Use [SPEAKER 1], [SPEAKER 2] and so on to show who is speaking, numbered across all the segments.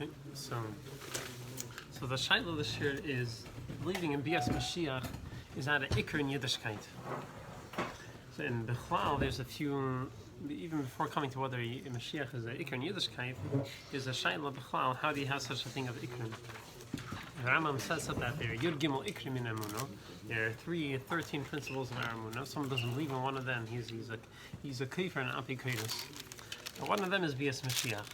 [SPEAKER 1] Okay, so the shaila this year is believing in Bias Moshiach is not an ikr in Yiddishkeit. So in Bechlal, there's a few, even before coming to whether Moshiach is an ikr in Yiddishkeit, is a shaila Bechlal, how do you have such a thing of ikr? The Rambam says that there, Yud Gimel Ikrim in Emunah. There are 13 principles of our Emunah. If someone doesn't believe in one of them, he's a kafir and apikoidus. One of them is Bias Mashiach.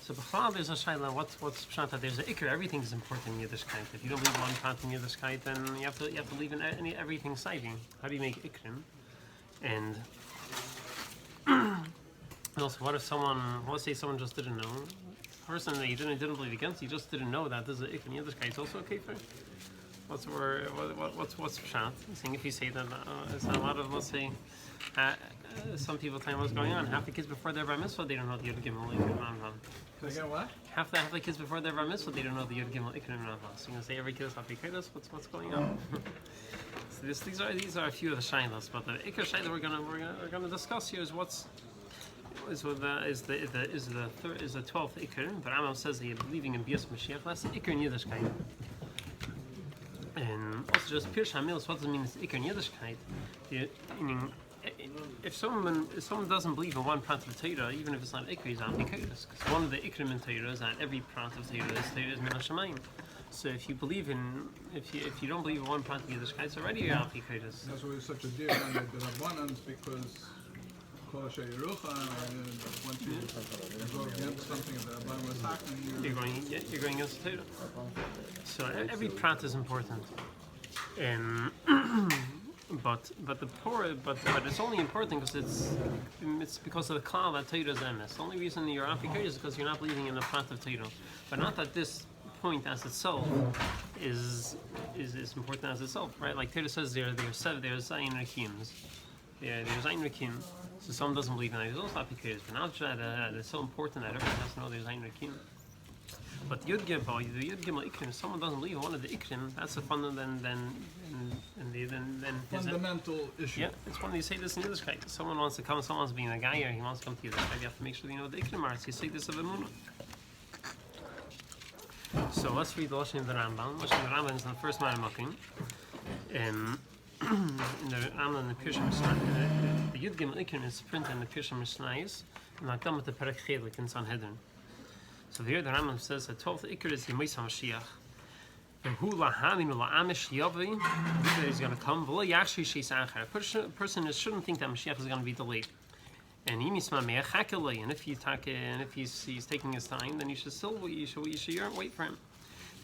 [SPEAKER 1] So b'chlal there's a shayla. What's pshat that there's an ikr. Everything is important in Yiddishkeit. If you don't believe one pshat in Yiddishkeit, then you have to believe in everything citing. How do you make ikrim? And also, what if let's say someone just didn't know. Person that he didn't believe against, he just didn't know that this is ikr in Yiddishkeit. It's also a kafir. What's pshat? Saying if you say that, it's not a lot of, let's say. Some people tell me what's going on. Half the kids before their bar mitzvah, they don't know the Yud Gimel Ikrim Ranvan.
[SPEAKER 2] What?
[SPEAKER 1] Half the kids before their bar mitzvah, they don't know the Yud Gimel Ikrim Ranvan. So you're gonna say every kid is happy kiddos. What's going on? So these are a few of the shaylas, but the ikr shayla we're gonna discuss here is the 12th ikr. The Rambam says that you're believing in Bias Mashiach. That's the ikr in Yiddishkeit. And also just Pirush HaMilos, what does it mean it's ikr in Yiddishkeit? Meaning, if someone doesn't believe in one prat of Torah, even if it's not ikr, he's apikoidus. Because one of the ikrim in Torah is that every prat of Torah is min hashamayim. So if you don't believe in one prat of Yiddishkeit, it's already you're apikoidus.
[SPEAKER 2] That's why it's such a deal on the Rabbanans, because once you go against something that the Rabban was talking,
[SPEAKER 1] you're going against the Torah. So every prat is important. But it's only important because it's because of the klal that Torah is emes. The only reason you're apikoidus is because you're not believing in the prat of Torah. But not that this point as itself is important as itself, right? Like Torah says there's zayin rekims. There's zayin rekim. So someone doesn't believe in it. It's also apikoidus. But not that it's so important that everyone has to know there's zayin rekim. But the Yud Gimel Ikrim, if someone doesn't believe in one of the Ikrim, that's a fundamental
[SPEAKER 2] issue.
[SPEAKER 1] Yeah, it's when you say this in Yiddishkeit. Someone wants to come, someone's being a guy here, he wants to come to Yiddishkeit, you have to make sure you know what the Ikrim are. So you say this of Emunah. So let's read the Lashon of the Rambam. The Lashon of the Rambam is in the first Ma'amakim. In the Rambam, the Pirush HaMishnayos, the Yud Gimel Ikrim is printed in the Pirush HaMishnayos, and like them with the Perek Chelik in Sanhedrin. So here the Rambam says the 12th ikr is Yemais HaMashiach. Who lahaminu la'amish yavi, he's going to come. V'lo yachshi sheis achar. A person shouldn't think that Mashiach is going to be delayed. And if he's taking his time, then you should wait for him.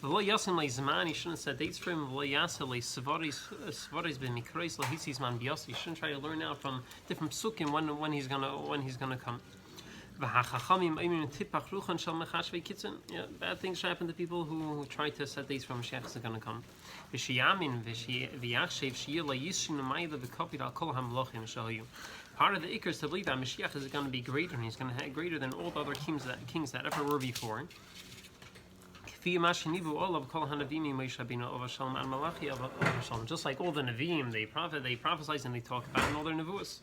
[SPEAKER 1] V'lo yasim le'zman, you shouldn't set dates for him. V'lo yaseh le'svaris b'mikreis lahisis man b'yasi. You shouldn't try to learn out from different psukim when he's gonna come. Yeah, bad things happen to people who try to set dates for Mashiach is going to come. Part of the ikr is to believe that Mashiach is going to be greater, and he's going to be greater than all the other kings that ever were before. Just like all the Nevi'im, they prophesize and they talk about in all their nevuos.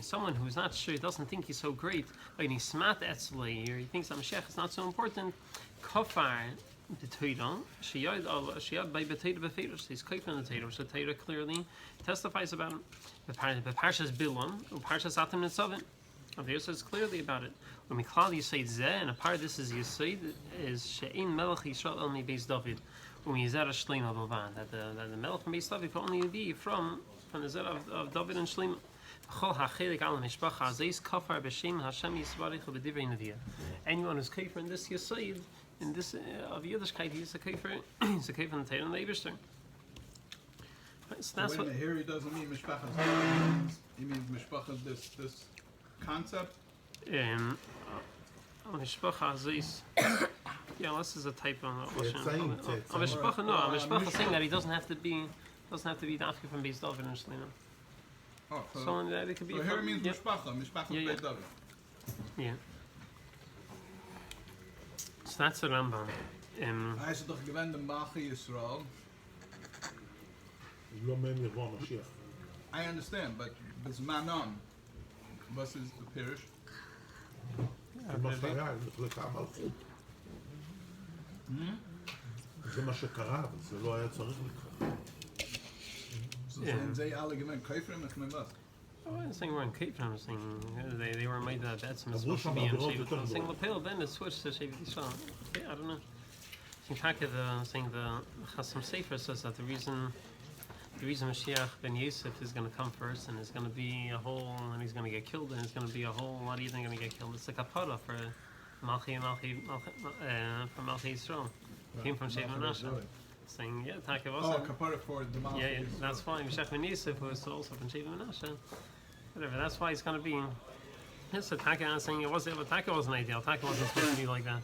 [SPEAKER 1] Someone who's not sure, doesn't think he's so great, or he thinks that Mashiach is not so important, kafar b'toida, sheyad by b'toida b'feiros. He's kafar in the Torah, so Torah clearly testifies about him. The Parshas Bilam, Parshas Atam Nitzavim, there says clearly about it. When Miklal Yisayid Zeh, and a part of this is Yisayid, is she'ein melech Yisrael el mi beis David, u'miyizera shleima b'van, that the melech from beis David can only be from the Zed of David and Shleima. Anyone who's kafir in this Yisayid, in this of Yiddishkeit, he's a kafir in the Torah and the Eibishter. So that's
[SPEAKER 2] what. Here he doesn't mean mishpachas. He means mishpachas. This concept.
[SPEAKER 1] Mishpacha is this is a type of mishpacha. No, mishpacha saying that he doesn't have to be dafka from Beis David and Shleima.
[SPEAKER 2] Oh,
[SPEAKER 1] so it could be.
[SPEAKER 2] So here it means mishpacha Beis David.
[SPEAKER 1] Yeah. So that's the Rambam.
[SPEAKER 2] Hij is toch gewend de Machi Yisrael. I understand, but Bismanon, what is the Pirush?
[SPEAKER 3] בסוף היה, נחלקה המלכות. זה מה שקרה, אבל זה לא היה צריך לקרות.
[SPEAKER 2] So sind sie alle gemeint Käuferin, ich meine was?
[SPEAKER 1] I wasn't saying we're in Cape Town, I was saying they were made that some
[SPEAKER 3] But
[SPEAKER 1] supposed to
[SPEAKER 3] which
[SPEAKER 1] be
[SPEAKER 3] one
[SPEAKER 1] in
[SPEAKER 3] of the
[SPEAKER 1] Shevet. I
[SPEAKER 3] other
[SPEAKER 1] was saying
[SPEAKER 3] two?
[SPEAKER 1] Lapel then is switched to Shevet Yisrael. Okay, I don't know. I think saying the Chasam Sefer says that the reason Moshiach ben Yosef is going to come first and is going to be a whole, and he's going to get killed, and it's going to be a whole lot of you going to get killed. It's like a kapara for Malchi Yisrael. Came from Shevet Menashe. Saying, yeah, Taka was
[SPEAKER 2] Oh, kapara for the Malchi.
[SPEAKER 1] yeah, that's why Moshiach ben Yosef was also from Shevet Menashe. Whatever, that's why it's going to be. Yes, Taka, I'm saying Taka wasn't ideal. Taka wasn't supposed to be like that.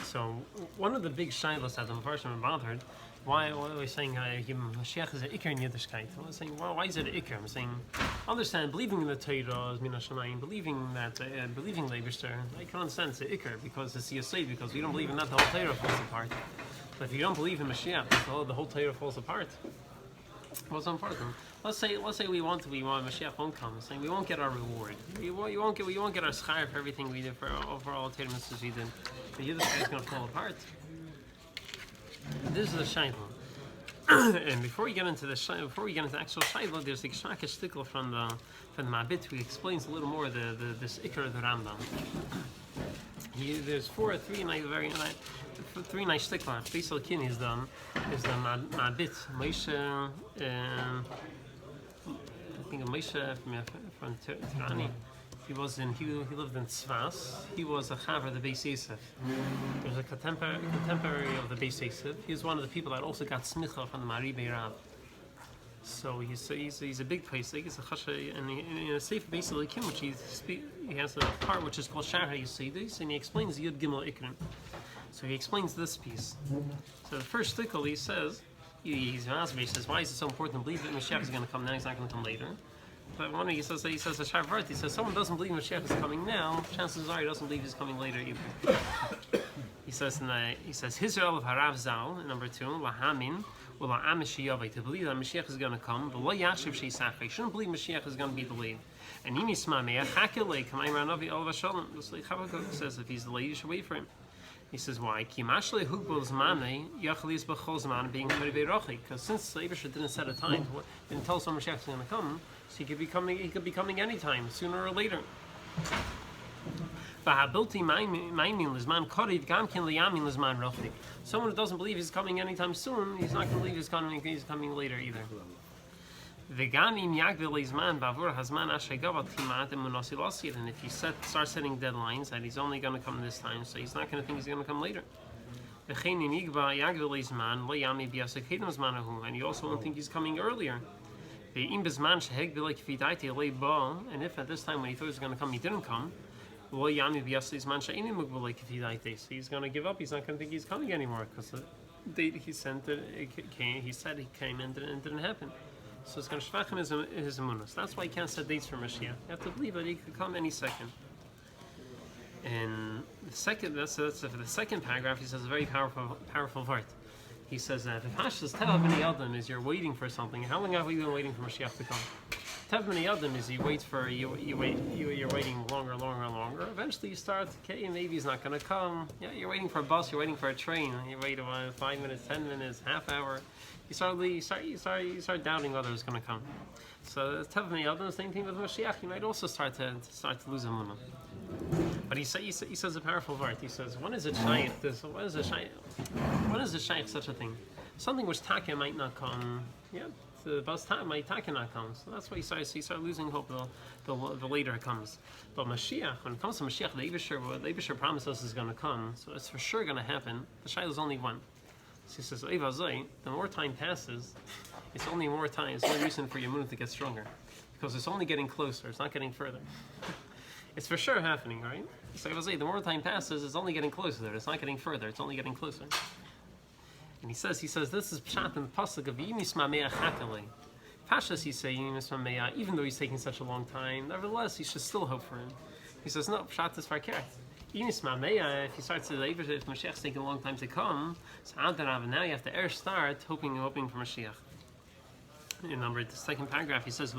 [SPEAKER 1] So, one of the big shilas that the Mepharshim are bothered, why are we saying Mashiach is an Iker in Yiddishkeit? I was saying, well, why is it an Iker? I'm saying, understand, believing in the Torah is Mina Shamayim, believing Leibishter, I can understand it's an Iker because it's Yosef, because if you don't believe in that, the whole Torah falls apart. But if you don't believe in Mashiach, the whole Torah falls apart. What's important? Let's say we want Mashiach won't come. Saying we won't get our reward. We won't get our schar for everything we did for all Torah mitzvahs we did. The Yiddishkeit is going to fall apart. This is a shayla. And before we get into the actual shayla, there's a shaka shtickle from the Mabit who explains a little more this ikar of the Rambam. There's three nice shtickler. Faisal Kin is the Mabit Moshe. I think Moshe from Tirani. He lived in Tzvas. He was a chaver of the Beis Yosef. He was a contemporary of the Beis Yosef. He was one of the people that also got smicha from the Maribe Rav. So he's a big pesach. He's a chasha, and in a Sefer Beis Elikim, which he has a part which is called Shara Yisodis, and he explains Yud Gimel Ikrim. So he explains this piece. So the first stickle he says, he says, why is it so important to believe that Mashiach is going to come now? He's not going to come later. But one he says a Shavart. He says someone doesn't believe Mashiach is coming now. Chances are he doesn't believe he's coming later either. He says Hizrael of Harav Zal, number 2, Lahamin, to believe that Mashiach is going to come. But you shouldn't believe Mashiach is going to be delayed. And Habakkuk says if he's delayed, you should wait for him. He says why? Because since the Eibusher didn't set a time, didn't tell us when Mashiach is going to come, so he could be coming anytime, sooner or later. Someone who doesn't believe he's coming anytime soon, he's not going to believe he's coming later either. And if you start setting deadlines that he's only going to come this time, so he's not going to think he's going to come later. And you also won't think he's coming earlier. And if at this time when he thought he was going to come, he didn't come, so he's going to give up. He's not going to think he's coming anymore because the date he said he came and it didn't happen. So it's going to shvach him his emunah. That's why you can't set dates for Mashiach. You have to believe that he could come any second. And the second, that's for the second paragraph. He says a very powerful word. He says that if Hashas Tev B'nei Adam is you're waiting for something. How long have we been waiting for Mashiach to come? Tev B'nei Adam is you're waiting longer. Eventually you start. Okay, maybe he's not going to come. Yeah, you're waiting for a bus. You're waiting for a train. You wait 5 minutes, 10 minutes, half hour. You start doubting whether it's going to come. So Tev B'nei Adam, the same thing with Mashiach. You might also start to lose emunah. But he says a powerful word. He says, when is it shaykh? When is it shaykh such a thing? Something which Taka might not come. Yeah, the bus might Taka not come. So that's why he starts losing hope the later it comes. But Mashiach, when it comes to Mashiach, the Eibusher promised us is going to come. So it's for sure going to happen. The shaykh is only one. So he says, the more time passes, it's only more time. It's more reason for your moon to get stronger. Because it's only getting closer. It's not getting further. It's for sure happening, right? So the more time passes, it's only getting closer. It's not getting further. It's only getting closer. And he says, this is pshat in the pasuk of Yimisma Me'ach Hakale. Pashas, he's saying Yimisma Me'ach, even though he's taking such a long time, nevertheless, you should still hope for him. He says, no, pshat is farkert. Yimisma Me'ach, if you start to if Mashiach's taking a long time to come, so now you have to start hoping for Mashiach. In the second paragraph, he says,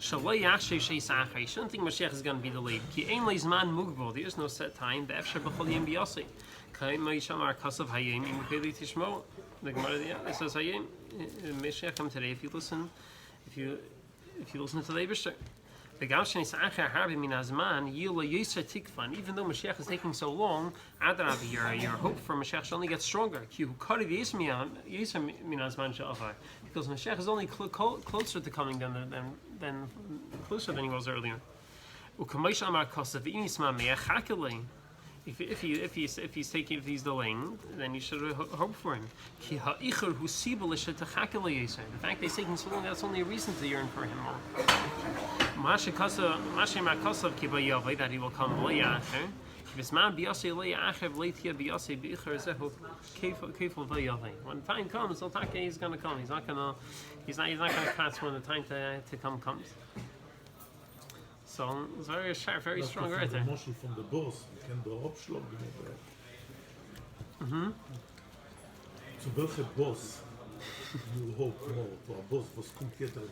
[SPEAKER 1] Shaloi Yachshay Shei Sachar. You shouldn't think Moshiach is going to be delayed. Ki ein leizman mugbo. There is no set time. Be'efshar b'chol yom b'yosei. Kaim ma'ishamar kasav hayim im keli tishmo. The Gemara, it says hayim. Moshiach come today. If you listen to the Eibishter. Even though Mashiach is taking so long, your hope for Mashiach should only get stronger. Because Mashiach is only closer to coming than closer than he was earlier. If he's delaying, then you should hope for him. The fact that he's taking so long, that's only a reason to yearn for him more. That he will come when time comes, he's going to come. He's not going to pass when the time to come comes. So it's very sharp, very strong right there.
[SPEAKER 3] From the boss, can the Abschlag Zu welcher Boss you hope more? To a Boss, was kommt jeder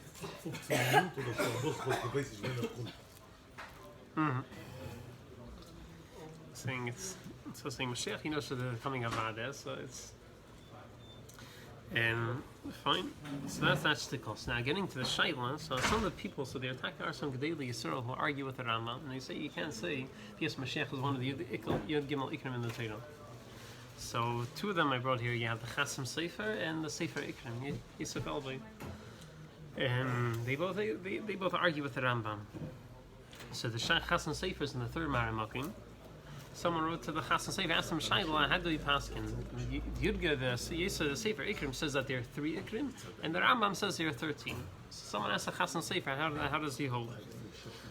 [SPEAKER 3] 15 Minuten oder to a Boss, was du weißt, wenn kommt?
[SPEAKER 1] Saying saying Moshiach, he knows the coming of Adeh, so it's fine. So that's shtikos. Now getting to the Shaila, so some of the people, so the attack are some Gedali Yisrael who argue with the Rambam, and they say you can't say yes, Moshiach is one of the Yud Gimel Ikrim in the Torah. So two of them I brought here. You have the Chasam Sefer and the Sefer Ikrim, Yisuf Elbei, and they both argue with the Rambam. So the Chasam Sefer is in the third Maramakim. Someone wrote to the Chasam Sefer, asked him, Shaila, how do we pass in? Yudga, the Sefer Ikrim says that there are 3 Ikrim, and the Rambam says there are 13. So someone asked the Chasam Sefer, how does he hold?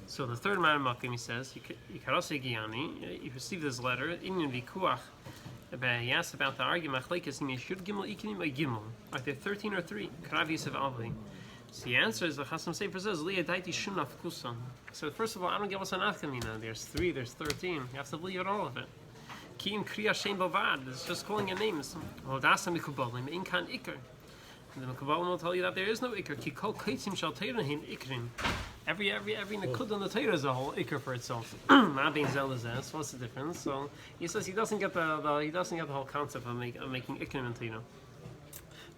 [SPEAKER 1] So the third Maramakim, he says, Yikarase Giyani, you received this letter, Inyan Vikuach, he asked about the argument, are there 13 or 3? Kravis of Avli. So the answer is the Chasam Sefer says, Liya daiti shunaf kusan. So first of all, I don't get what's an afkamina. There's 3, there's 13. You have to believe in all of it. Ki im kriya shem bavad. It's just calling your names. Hodasa mikubalim in kan ikr. And the Mekubalim will tell you that there is no ikr. Ki kol kaitzim shal teirahin ikrim. Every nekud on the Torah is a whole ikr for itself. Not being zelazes. What's the difference? So he says he doesn't get the whole concept of making ikrim in Torah.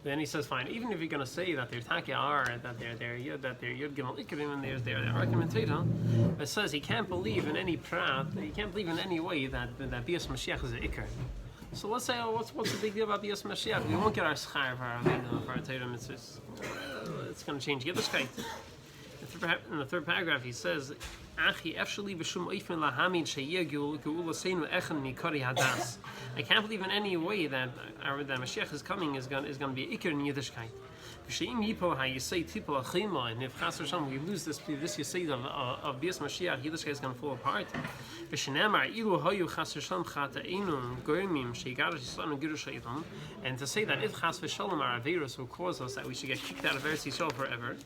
[SPEAKER 1] Then he says, fine. Even if you're going to say that they're Taki are, that they're Yud Gimel Ikrim, and there's their argument Torah, it says he can't believe in any prat, he can't believe in any way that Bias Mashiach is an Ikr. So let's say, what's the big deal about Bias Mashiach? We won't get our schar for our Torah mitzvahs. It's going to change Yiddishkeit. In the third paragraph, he says, I can't believe in any way that Mashiach is coming is going to be Iker in Yiddishkeit. And if Chas Hashem, we lose this Yisayid of Bias Mashiach, Yiddishkeit is going to fall apart. And to say that if Chas V'Shalom are Averos will cause us that we should get kicked out of Eretz Yisrael forever,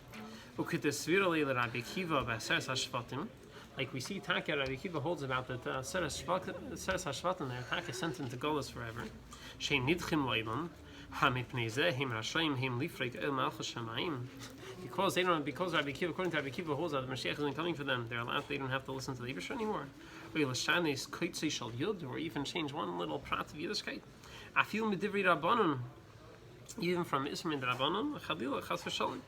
[SPEAKER 1] like we see Taka Rabbi Akiva holds about that Seres Hashvatim there, Taka sent into Golas forever. Shein nidchim loilam, hamipnei zehim rashayim him lifrek el malchus shamayim. Because Rabbi Akiva, according to Rabbi Akiva, holds that the Mashiach isn't coming for them. They don't have to listen to the Yiddish anymore. Or even prat of Yiddishkeit. Afil medivri rabbanon, even from Ismail rabbanon, chadila chas v'shalom.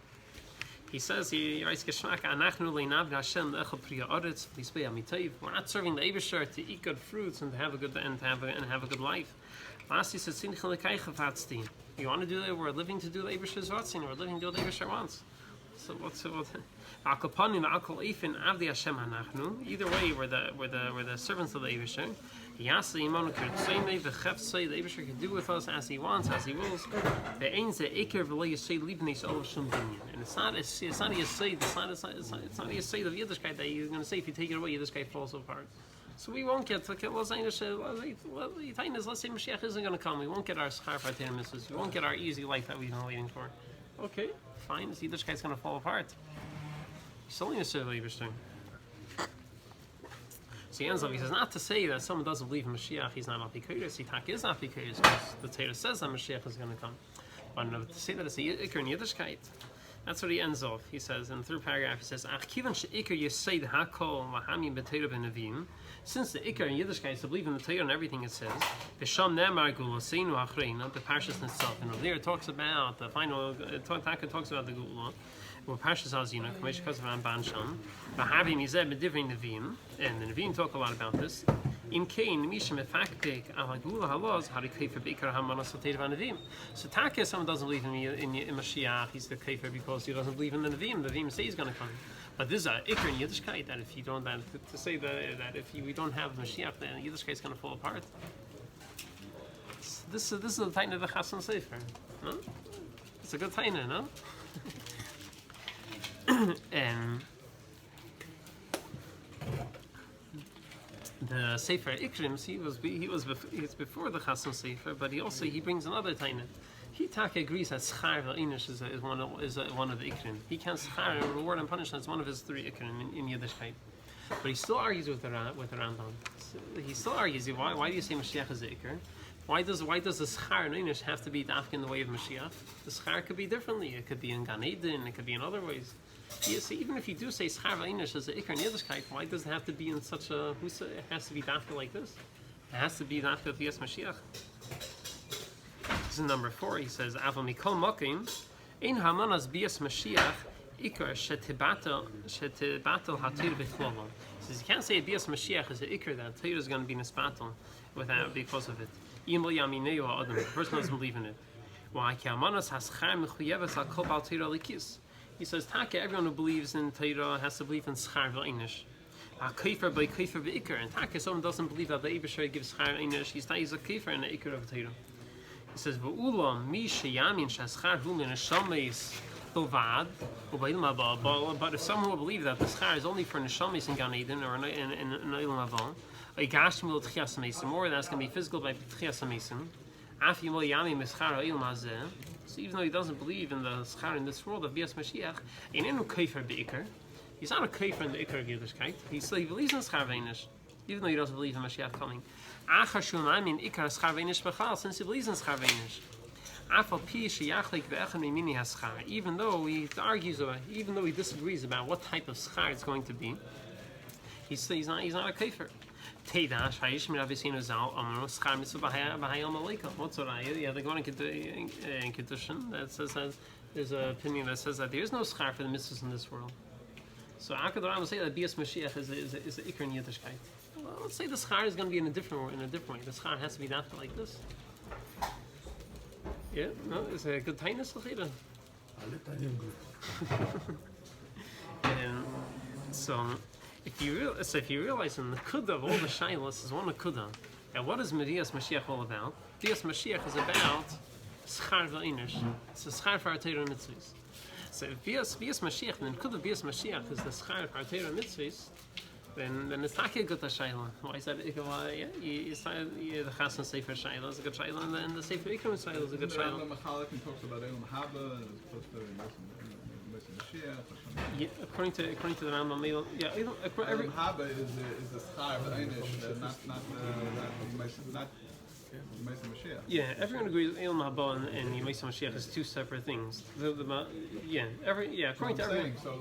[SPEAKER 1] He says, we're not serving the Eibusher to eat good fruits and to have a good life. Last he says, you want to do that? We're living to do the Eibusher's vatzin. We're living to do what the Eibusher wants. So either way, we're the servants of the Eibusher. The Eibusher can do with us as he wants, as he wills. And it's not a Yisayid, it's not a Yisayid of Yiddishkeit that you're going to say if you take it away, Yiddishkeit falls apart. So we won't get, let's say Mashiach isn't going to come, we won't get our schar for our mitzvahs, we won't get our easy life that we've been waiting for. Okay, fine, this Yiddishkeit's going to fall apart. He's only a servant of Yiddishkeit. So he ends up, he says, not to say that someone doesn't believe in Mashiach, he's not Apikoros, Yitak is Apikoros, because the Torah says that Mashiach is going to come. But to say that it's a Iker in Yiddishkeit, That's what he ends off. He says in the third paragraph, he says, Ach kivan she'ikar yesed hakol lahamim b'teira v'nevim. Since the ikar in Yiddishkeit is to believe in the Torah and everything it says, v'sham nemar gula seinu achreina, the parshas itself. And over there it talks about the final. Taka talks about the gula. Well, parshas azina, k'mesh kazavan bansham, v'havim yizeh b'divrei nevim, and the nevim talk a lot about this. In Cain, Misha mefaktik ala gula halos harikayfer beikar hamanas v'teira v'nevim. So Taka, someone doesn't believe in Moshiach, he's the kayfer because he doesn't believe in the nevim. The nevim say he's going to come. But this is an ikar in Yiddishkeit that if you don't, to say that if we don't have Moshiach, then Yiddishkeit is going to fall apart. This is the taina of the Chassan Sefer. No? It's a good taina, no? And the Sefer Ikrims, he's before the Chassan Sefer, but he brings another taina. He agrees that schar v'inish is one of the ikrim. He counts schar, reward and punishment, as one of his 3 ikrim in Yiddishkeit. But he still argues with the Rambam. He still argues, why do you say Mashiach is the ikr? Why does the schar and inish have to be dafka in the way of Mashiach? The schar could be differently. It could be in Gan Eden. It could be in other ways. So even if you do say schar v'inish is the ikr in Yiddishkeit, why does it have to be in such a? It has to be dafka like this. It has to be dafka of Yas Mashiach. This is number 4. He says, "Aval mikol mokim, ein hamanas bias Mashiach ikar shetibatel hatir b'chlolo." He says you can't say bias Mashiach is an ikar that Torah is going to be nispatel without because of it. Even yamineu ha'adam, the person doesn't believe in it. Why? Ki hamanas haschar mechuyeves al kol bal Torah likis. He says, "Taka, everyone who believes in Torah has to believe in schar v'inish." Kaifer by kaifer v'ikar, and Taka, someone doesn't believe that the Eibusher gives schar v'inish. He's a kaifer and an ikar of Torah. He says, "V'ulam mi sheyamin shaschar hu min neshamis bilvad u'ba'ilum haba." But if someone will believe that the schar is only for neshamis in Gan Eden or in Olam Haba, igashim will tchias mesim, or that's going to be physical by tchias mesim. Af yimol yamin mischar ha'ilum hazeh. So even though he doesn't believe in the schar in this world of Bias Mashiach, ain't kaifer beikar. He's not a kaifer in the ikar of Yiddishkeit. He believes in schar v'inish, even though he doesn't believe in Mashiach coming. Since he believes in schar v'inish, even though he argues about, even though he disagrees about what type of schar it's going to be, he's not a kafir. What's what I? Yeah, they're going in Kedushin that says that there's an opinion that says that there is no schar for the mitzvahs in this world. So how could the Rambam say that Bias Mashiach is the ikar in Yiddishkeit? Well, let's say the schar is going to be in a different way. The schar has to be dafka like this. Yeah, no, it's a good tightness, Lachida. And so, if you realize in the kudah of all the shaylas is one kudah. And what is Bias Mashiach all about? Bias Mashiach is about schar v'inish. It's a schar for our Torah and mitzvahs. So if Bias Mashiach, then kudah Bias Mashiach is the schar for our Torah and mitzvahs. Then it's not a good shayla. Why is that? Why? You the Chassan Sefer shayla is a good shayla, and the Sefer Ikram shayla is a good shayla.
[SPEAKER 2] The Machalik talks about Elam Haba, and it's supposed to be
[SPEAKER 1] Yeah, according to the Rambam, yeah,
[SPEAKER 2] Elam Haba is the schar v'inish, not Mashiach.
[SPEAKER 1] Yeah, everyone agrees Elam Haba and Yemesa Mashiach is 2 separate things. According to everyone.
[SPEAKER 2] So the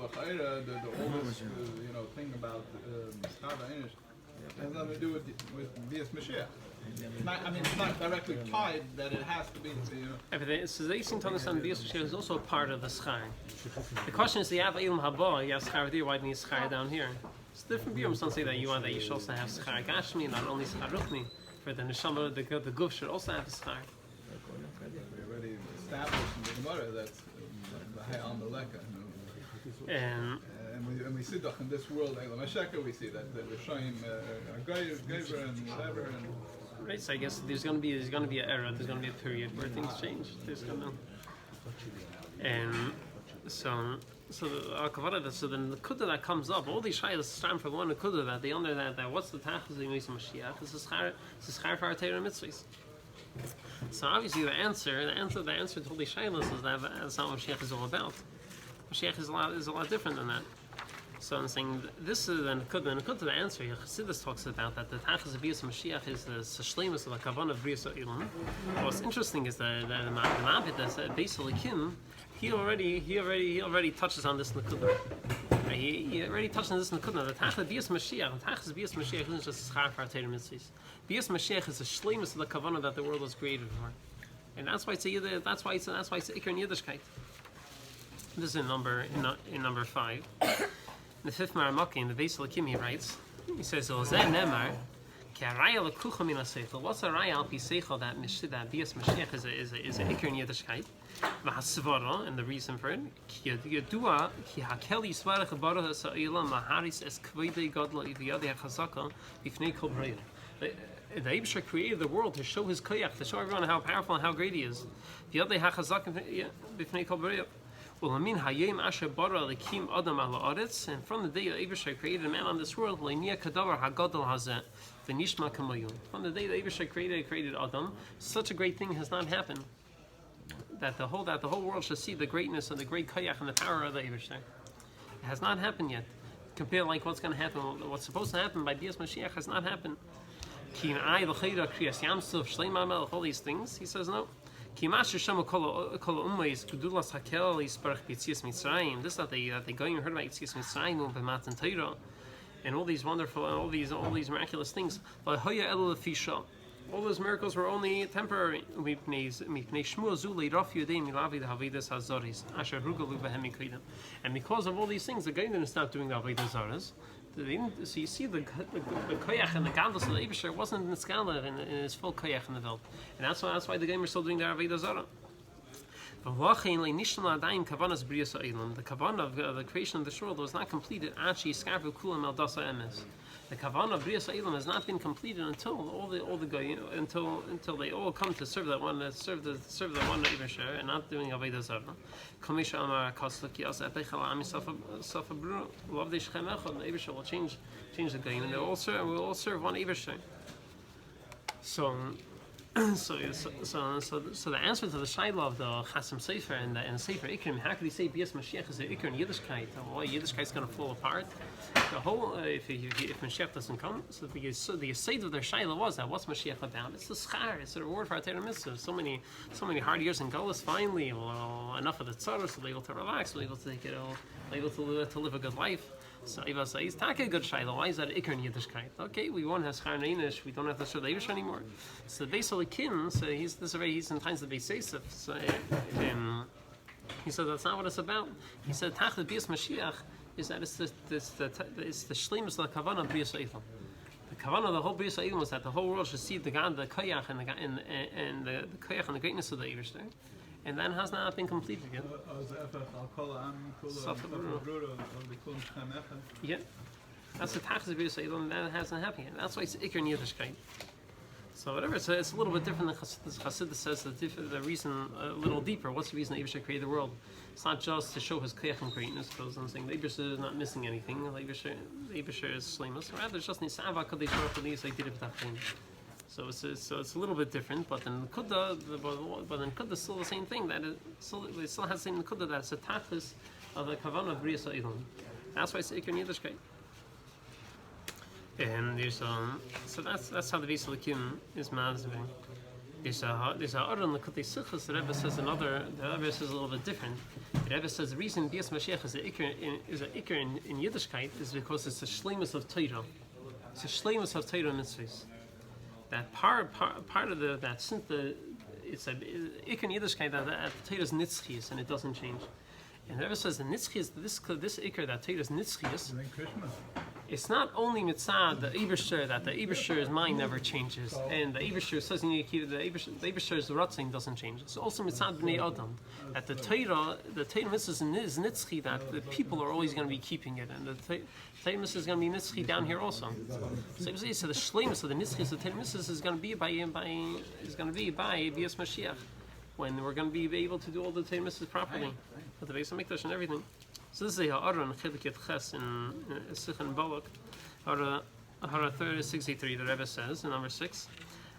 [SPEAKER 2] oldest thing about schar v'inish has nothing to do with Bias Mashiach. It's not directly tied that it has to be.
[SPEAKER 1] Everything. So they seem to understand Bias Mashiach is also a part of the schar. The question is, you have Elam Haba, you have schar there. Why do you need schar down here? It's different views. Don't say that you should also have schar gashmi, not only schar ruchni. For the neshama, the guf should also have a schar.
[SPEAKER 2] We already established in the Gemara that's the Hayal Meleka. And we see that in this world, we see that the Rishayim are Geiver and whatever.
[SPEAKER 1] Right, so I guess there's going to be an era. There's going to be a period where things change. And so then the kudah that comes up, all these shaylas stand for one kudah that they under that what's the tachlis of Yemesa Mashiach? It's a schar for our Torah mitzvahs. So obviously the answer to all these shaylas is that that's not what Mashiach is all about. Mashiach is a lot different than that. So I'm saying this is the answer. Chassidus talks about that the Tachas B'Yis Mashiach is the Shleimus of the Kavanah of B'Yis Ha'olam. What's interesting is that the Ma'abit that's Beis Elikim, he already touches on this Nekudah. He already touched on this Nekudah. The Tachas B'Yis Mashiach isn't just Schar for Torah Mitzvahs. B'Yis Mashiach is the Shleimus of the Kavanah that the world was created for, and that's why it's that's why it's Iker in Yiddishkeit. This is in number 5. In the 5th Maramakim, in the Beis Elikim, he writes, he says, what's a raya al pi seichel that B'Yis Mashiach is a Iker in Yiddishkeit, and the reason for it, ki hakel yisvarech barach ha'olam maharis es kvedei gadol iviyadei hachazaka b'fnei kol brayah. The Eibusher created the world to show his koyach, to show everyone how powerful and how great he is. V'yadei hachazaka b'fnei kol brayah. And from the day that Eibusher created a man on this world, from the day that Eibusher created Adam, such a great thing has not happened. That the whole world should see the greatness and the great koyach and the power of the Eibusher. It has not happened yet. Compare like what's going to happen, what's supposed to happen by B'Yis Mashiach has not happened. All these things, he says no. This that they going and heard about Yitzias Mitzrayim and all these wonderful, all these miraculous things. All those miracles were only temporary. And because of all these things, the guy didn't stop doing the Avodah Zaras. So you see the koyach and the gadlus of the Eibusher wasn't in the skala in his full koyach in the world, and that's why the gamers still doing their avodah zarah. The kavanah of the creation of this world was not completed. The kavanah of B'Yis Ha'olam has not been completed until until they all come to serve that one Eibusher and not doing avodah zarah. The Eibusher will change the game, and we'll all serve one Eibusher. So the answer to the shaila of the Chasim Sefer and the Sefer Ikrim, how could he say B'Yis Mashiach is an Ikr in Yiddishkeit? Well, Yiddishkeit is going to fall apart. The whole if Mashiach doesn't come, so the aside of their shaila was that what's Mashiach about? It's the schar, it's the reward for our Torah mitzvah. So many hard years in Galus. Finally, well, enough of the tzara, so they're able to relax, they're able to take it, able to live a good life. So Eva says, "Take a good shaila. Why is that Iker in Yiddishkeit? Okay, we won't have schar neinish. We don't have to serve the Eibusher anymore." So Beis Elikim, so he's in times of Beis Yosef. So he said that's not what it's about. He said Tachlis B'Yis Mashiach is that it's the shleimus of the kavanah of B'Yis Ha'olam. The kavanah of the whole B'Yis Ha'olam was that the whole world should see the koyach and the koyach and the greatness of the Eibusher. And that has not been completed yet. Yeah, that's the Tachlis B'Yis Ha'olam, that hasn't happened yet. That's why it's Iker in Yiddishkeit. So whatever, it's a little bit different than Chassidus says the reason a little deeper. What's the reason the Eibusher created the world? It's not just to show his koyach and greatness, because I'm saying the Eibusher is not missing anything. The Eibusher is shleimus. Rather, it's just nisava kadesh baruch hu did it b'tachlim. So it's a little bit different, but in Nekudah, is still the same thing. That it still has the same Nekudah, that's a tachlis of the kavanah of B'Yis Ha'olam. That's why it's Iker in Yiddishkeit. And there's so that's how the Beis Elikim is mazving. There's a other Nekutei Sichos. The Rebbe says the Rebbe says a little bit different. The Rebbe says the reason B'Yis Mashiach is an Iker in Yiddishkeit is because it's a shleimus of Torah. It's a shleimus of Torah mitzvahs. That part of it's a Iker in Yiddishkeit that Torah is nitzchias and it doesn't change. And the Rebbe says the nitzchias, this Iker that Torah is nitzchias. It's not only mitzad the Eibusher's mind never changes, and the Eibusher says the Eibusher's ratzin doesn't change. It's also mitzad bnei Adam that the Torah mitzvah is nitzchi, that the people are always going to be keeping it, and the Torah mitzvah is going to be nitzchi down here also. So the shleimus of the nitzchi of the Torah mitzvah is going to be by B'Yis Mashiach, when we're going to be able to do all the Torah mitzvahs properly with the Beis Hamikdash and everything. So this is a Ha'aron Chilik Yet Ches in Sichan Balak, Hara 63. The Rebbe says in number 6,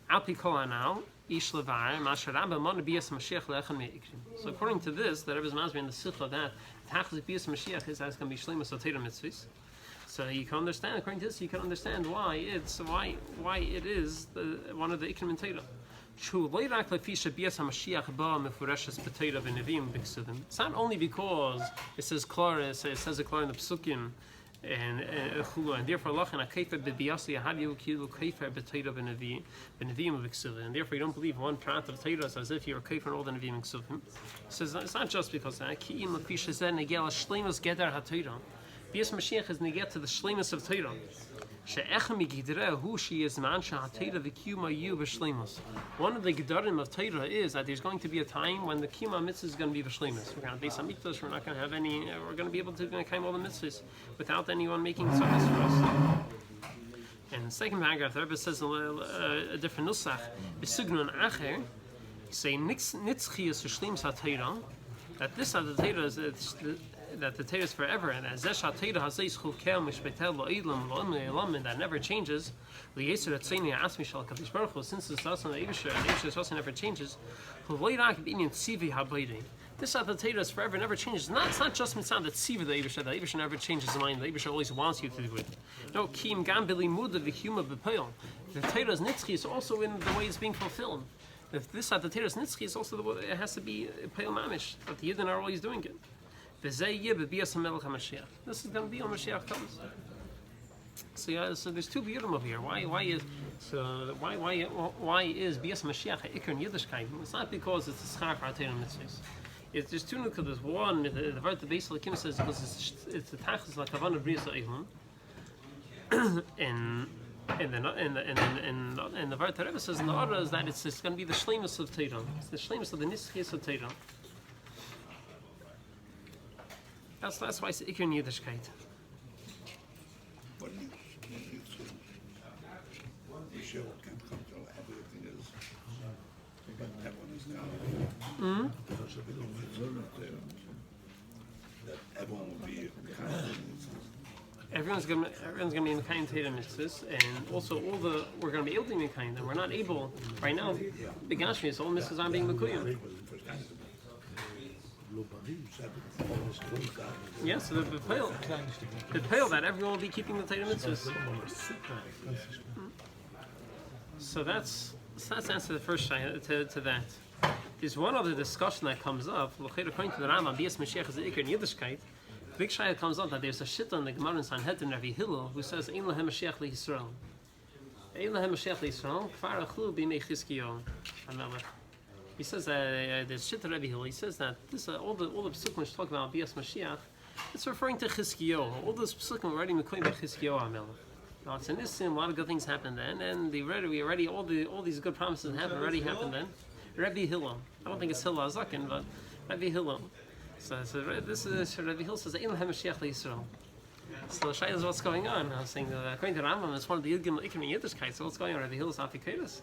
[SPEAKER 1] Al Pi Kol Hanal, ish levar masher rabba man bias Mashiach lechem meikrim. So according to this, that Rebbe's masber in the Sikha that tachlis bias Mashiach is as can be shleimus atayra mitzvahs. So you can understand, according to this, you can understand why it is one of the ikrim in Torah. It's not only because it says klar, it says a klar in the psukim, and therefore lachan a keifer b'biyasi ahadu kilu keifer b'Torah b'nevim v'ksuvim, and therefore you don't believe one prat of Torah as if you're a keifer in all the nevim v'ksuvim. So it's not just because that. Ki'im l'kfish zeh negel shleimus geder haTorah. Bias Mashiach is neget to the shleimus of Torah. One of the gedarim of Torah is that there's going to be a time when the kiyuma mitzvah is going to be v'shleimus. We're going to base on mitzvahs. We're not going to have any. We're going to be able to claim all the mitzvahs without anyone making tzavos for us. And the second paragraph, the Rebbe says a different nusach. B'sugnun acher, say nitzchias v'shleimus haTorah. That this of the Torah is that the Torah is forever, and as Zesh HaTorah Hazei Zchukel Mishbetel Lo'ilam Lo'im that never changes. L'Yesur Atzeni Asmi Shal Kadosh Baruch Hu, since the Sas and the Eibusher never changes. L'Loirak B'inyan Tzivi HaBeidei. This of the Torah is forever, never changes. It's not just mitzvah that Tzivi the Eibusher never changes his mind. The Eibusher always wants you to do it. No, Kim Gam B'li Muda V'Huma B'Peil. The Torah's Nitzchi is also in the way it's being fulfilled. If this at the Torah's Nitzchi is also the way it has to be Peil Mamish, that the Yidden are always doing it. This is going to be when Mashiach comes. So yeah, so there's two biurim over here. Why is Bias Mashiach a ikr in Yiddishkeit? It's not because it's a schar for Atayim mitzvahs. There's two nukadas. One, the word the Beis Lakim says because it's the tachlis like kavan of Brias Eichon, and the word the Rebbe says in the order is that it's going to be the shleimus of Torah. It's the shleimus of the nischis of Torah. That's why it's ikr in Yiddishkeit. Everyone's going to be in kind Torah mitzvahs, and also we're going to be able to be in kind, and we're not able right now. Big Ashmi, all mitzvahs aren't being mekuyim. Yeah, so the pale that everyone will be keeping the Torah mitzvahs. So that's answer to the first shayla to that. There's one other discussion that comes up. According to the Rambam, Bias Mashiach is the ikr in Yiddishkeit. The big shayla comes up that there's a shit on the Gemara in Sanhedrin, Rabbi Hillel, who says Ein lahem Mashiach leYisrael. Ein lahem Mashiach leYisrael. Kfar achlu b'mei Chizkiyahu HaMelech. He says that there's shit to Rabbi Hillel. He says that this all the psukim which talk about Bias Mashiach, it's referring to Chizkiyahu. All those psukim already mekayim by Chizkiyahu HaMelech. Now it's in this sin, a lot of good things happened then, and all these good promises already happened then. Rabbi Hillel. I don't think it's Hillel Azakin, but Rabbi Hillel. So this is Rabbi Hillel says Ein lahem Mashiach leYisrael. So the shayla is what's going on. I was saying that according to Rambam, it's one of the Yidgim Ikrim in Yiddishkeit. So what's going on? Rabbi Hillel is Afikodos.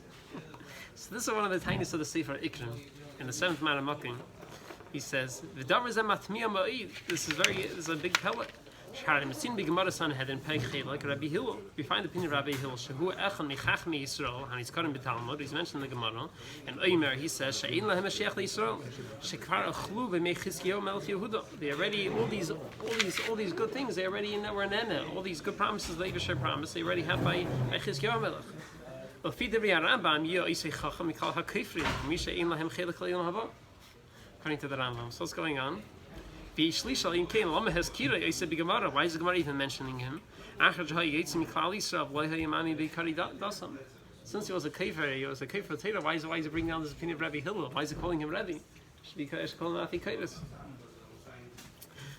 [SPEAKER 1] So this is one of the tiniest of the Sefer Ikrim in the 7th man of Makim. He says, "V'davar zeh matmiya ma'id." This is a big pellet. Like Rabbi Hillel, we find the opinion of Rabbi Hillel. Shehu echad michachmi Yisrael, and he's cutting b'Talmud. He's mentioned in the Gemara, and Omer he says, "She'ein lahem Mashiach leYisrael, shekvar achlu b'mei Chizkiyahu melech Yehuda." They already all these good things. They already were in Ene. All these good promises, the Eibusher promise, they already have by Chizkiyahu melech. According to the Rambam, so what's going on? Why is the Gemara even mentioning him? Since he was a kafir Torah, why is he bringing down this opinion of Rabbi Hillel? Why is he calling him Rabbi? Should be calling him Afikodos.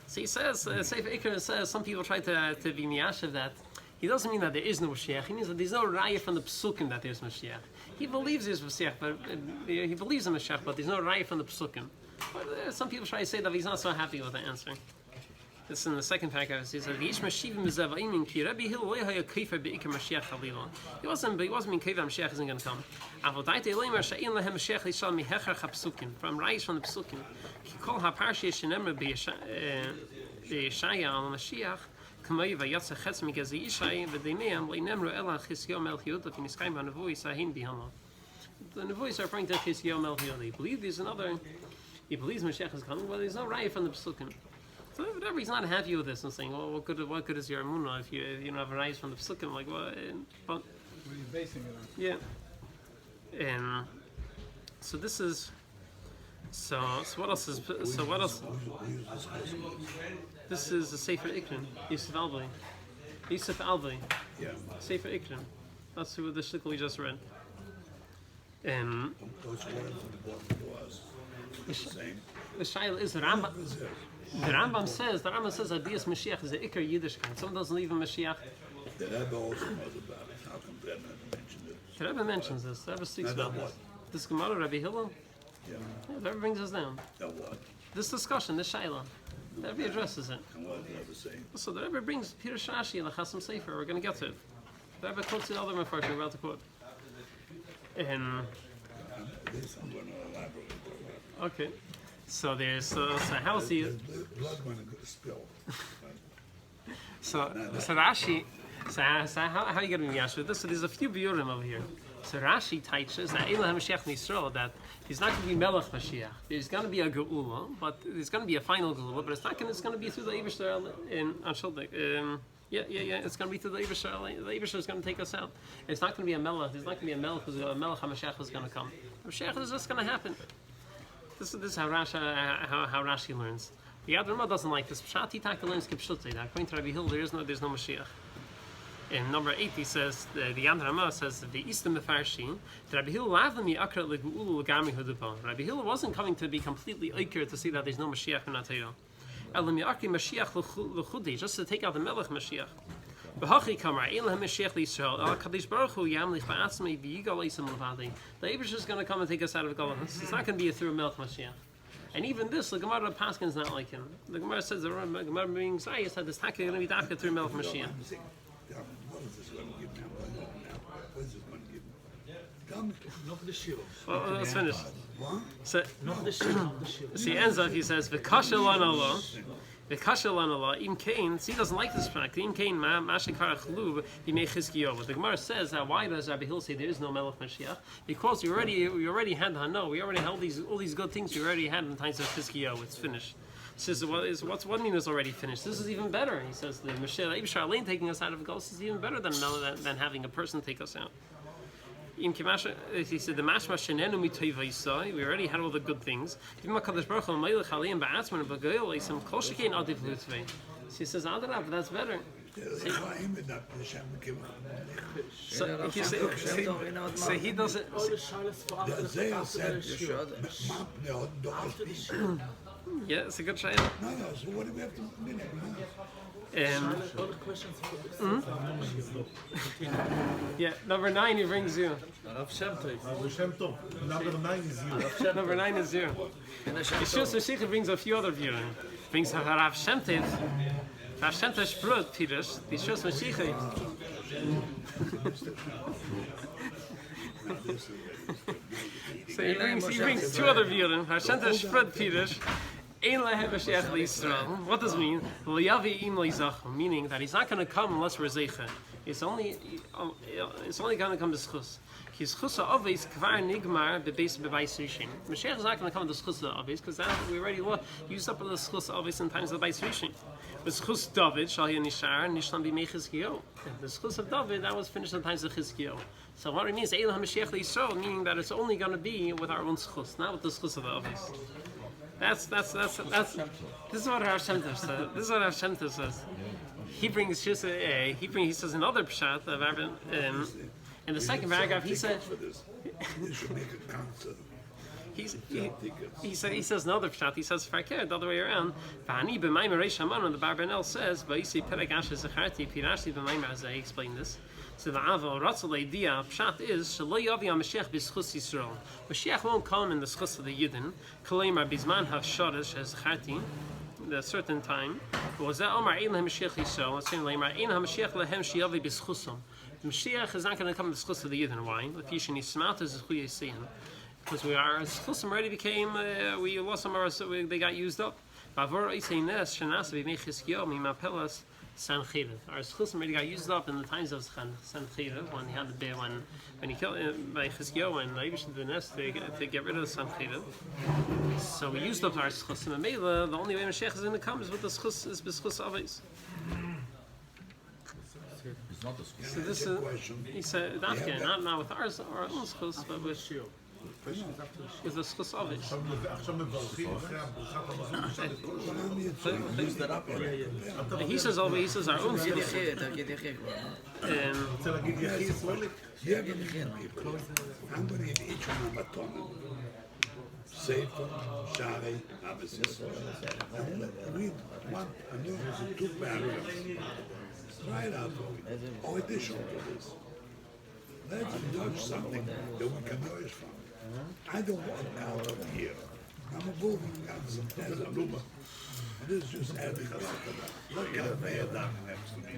[SPEAKER 1] So he says, Sefer Ikrim says, some people try to be miyashiv that he doesn't mean that there is no Moshiach. He means that there's no raya from the psukim that there's Moshiach. He believes there's Moshiach, but he believes in Moshiach, but there's no raya from the psukim. But some people try to say that he's not so happy with the answer. This is in the second paragraph. He says, "Yish mashivim mezavayim ki Rabbi Hillel loyhay kafir beikar Mashiach chalila." He wasn't being kafir. Mashiach isn't going to come. Avodaitei leimer she'ein lehem Mashiach leishal mihecher chapsukim from Rais from the psukim. Ki kol haparsha shenemra beYeshaya al Mashiach kamay vayatsa chetz migazi Yishai v'deimeam leinemru ela Chizkiyahu melech Yehuda v'niskayim v'navui sahin bihama. the Nevois are referring to Chizkiyahu Melech Yehuda. You believe there's another. He believes Moshiach is coming, but there's no raya from the Pesukim. So whatever, he's not happy with this and saying, well, what good is your emunah if you don't have a raya from the Pesukim? Like what? But
[SPEAKER 2] What are you basing it on?
[SPEAKER 1] yeah. So this is. So what else is? So what else? This is a Sefer Ikrin. Yusuf Alvi.
[SPEAKER 3] Yeah.
[SPEAKER 1] Sefer Ikrin. That's what the shtickle we just read.
[SPEAKER 3] Those words in the book was the same.
[SPEAKER 1] The Shaila is the Rambam. The Rambam says that Adiyas Mashiach is the Iker Yiddishkeit. Someone doesn't leave a Mashiach.
[SPEAKER 3] The Rebbe also knows about it. How come the Rebbe never mentioned it?
[SPEAKER 1] The Rebbe mentions this. The Rebbe speaks
[SPEAKER 3] About
[SPEAKER 1] about this.
[SPEAKER 3] what?
[SPEAKER 1] This Gemara, Rabbi Hillel.
[SPEAKER 3] Yeah.
[SPEAKER 1] Yeah, the Rebbe brings us down.
[SPEAKER 3] That what?
[SPEAKER 1] This discussion, this Shaila. The Rebbe addresses it.
[SPEAKER 3] And what did the Rebbe say?
[SPEAKER 1] So the Rebbe brings Peter Shashi and the Chasam Sefer. We're going to get to it. The Rebbe quotes the other Mefarshim we're about to quote.
[SPEAKER 3] This I'm going to elaborate on.
[SPEAKER 1] Okay. So there's so how is he?
[SPEAKER 3] There's blood going to spill.
[SPEAKER 1] So Rashi. So how are you getting the Yashua? So there's a few biurim over here. So Rashi teaches that Elah HaMashiach Nisrael, that he's not going to be Melech Mashiach. There's going to be a Geula, but there's going to be a final Geula, but it's not going. It's going to be through the Eibishter in Anshuldik. Yeah. It's going to be through the Eibishter. The Eibishter is going to take us out. It's not going to be a Melech. There's not going to be a Melech. A Melech HaMashiach is going to come. Mashiach is just going to happen. This is how Rashi learns. The Yad Ramah doesn't like this. Pshat Yitaka learns Kipshutei. According to Rabbi Hill, there's no Mashiach. In number 8, he says, the Yad Ramah says, the Eastern Mefarshi, Rabbi Hill lavdami akra leguulu legami hudupa. Rabbi Hill wasn't coming to be completely oiker to see that there's no Mashiach in Atayah. Elam yaki Mashiach lechudi, just to take out the Melech Mashiach. B'hachi kamar, Elah Mashiach Yisrael, El Kadosh Baruch Hu yamlich ba'atzmei v'yigal eisem levadi. The Eibush is going to come and take us out of Galus. It's not going to be through Melech Mashiach. And even this, the Gemara Paskin is not like him. The Gemara says, the Gemara being Zayas said this taka going to be dafka through Melech Mashiach.
[SPEAKER 3] What is this going to give now? What is this going to give? Not the shield.
[SPEAKER 1] Well, let's finish.
[SPEAKER 3] What?
[SPEAKER 1] So,
[SPEAKER 3] Not the shield.
[SPEAKER 1] so he ends up, he says, V'kasha lan Allah, V'kasha lan Allah, Im Kain, so he doesn't like this fact, Im Kain ma'ashikar achluv, Yimei Chizkiyahu. The Gemara says, why does Rabbi Hill say there is no Melech Mashiach? Because we already had Hano, we already held all these good things we already had in times of Chizkiyahu, it's finished. He says, what mean is already finished? This is even better. He says, the Mashiach Eibishar Alein taking us out of Galus is even better than having a person take us out. He said, the Mashma Shenenu Mitoiva Yisai, we already had all the good things. He says, Adarab, that's better. So he doesn't. Yeah, it's a good try.
[SPEAKER 3] No, so what do we have to
[SPEAKER 1] yeah, number 9 he brings you.
[SPEAKER 3] Number 9 is you.
[SPEAKER 1] Number 9 is you. Yeshua Mashiach brings a few other views. Brings Rav Shem Tov. Rav Shem Tov Sprut Pirush. Yeshua Mashiach. So he brings 2 other views. Rav Shem Tov Sprut Pirush. What does it mean? Meaning that he's not going to come unless we're zeicha. It's only going to come to schus. Mashiach is not going to come to schus avis because we already used up the schus avis in times of the Beis Rishon. The schus David shall he nishar nishlam b'mei Chizkiyahu. The schus of David that was finished in times of Chizkiyahu. So what it means, Elah Mashiach Yisrael, meaning that it's only going to be with our own schus, not with the schus of the avis. That's this is what Rav Shem Tov says. This is what Rav Shem Tov says. He says another pshat in the second paragraph. He said he says another pshat. He says farker the other way around. V'ani b'mayim Reish Haman, when the Barbanel says v'yisi perek asher zacharti pirashi b'mayim azay. Explain this. So the Avo Ratzal idea pshat is Shelo Yavi HaMashiach b'schus Yisrael. Mashiach won't come in the schus of the Yidden. Koleimar bizman hasharish zacharti. At a certain time, was that Omar Ein HaMashiach Yisrael? Let's say Leimar Ein HaMashiach lehem shiyavi b'schusam. Mashiach is not going to come in the schus of the Yidden. Why? L'fishin Yismat is Hu Yisayim. Because our schusim already became we lost some of our, so they got used up. Bavor Isay Nes Shanas b'mei Chizkiyahu mimapelas Sancheriv. Our schus already got used up in the times of Sancheriv when he had the bear when he killed by Chizkiyahu and Leivish the nest to get rid of Sancheriv. So we used up our schus and the only way Moshiach is going to come is with the schus is b'schus avis.
[SPEAKER 4] It's not a school.
[SPEAKER 1] So this is he said not with our own schus but with the schus avis.
[SPEAKER 3] עכשיו מברכים אחרי הברכת המזון בשעת את כל השנה.
[SPEAKER 4] Use that up already.
[SPEAKER 1] He says our own schus.
[SPEAKER 3] אני רוצה להגיד יחי ישראלי.
[SPEAKER 5] Here we begin, people. I'm going to give each one a baton. Sefer, Shari, Abbasist. I'm going to read one, two paragraphs. Try it out for me. Or addition to this. Let's touch something that we can nourish from. I don't want out of here. I'm a moving as a luma. This is just adding us to that. Look at the man down next to me.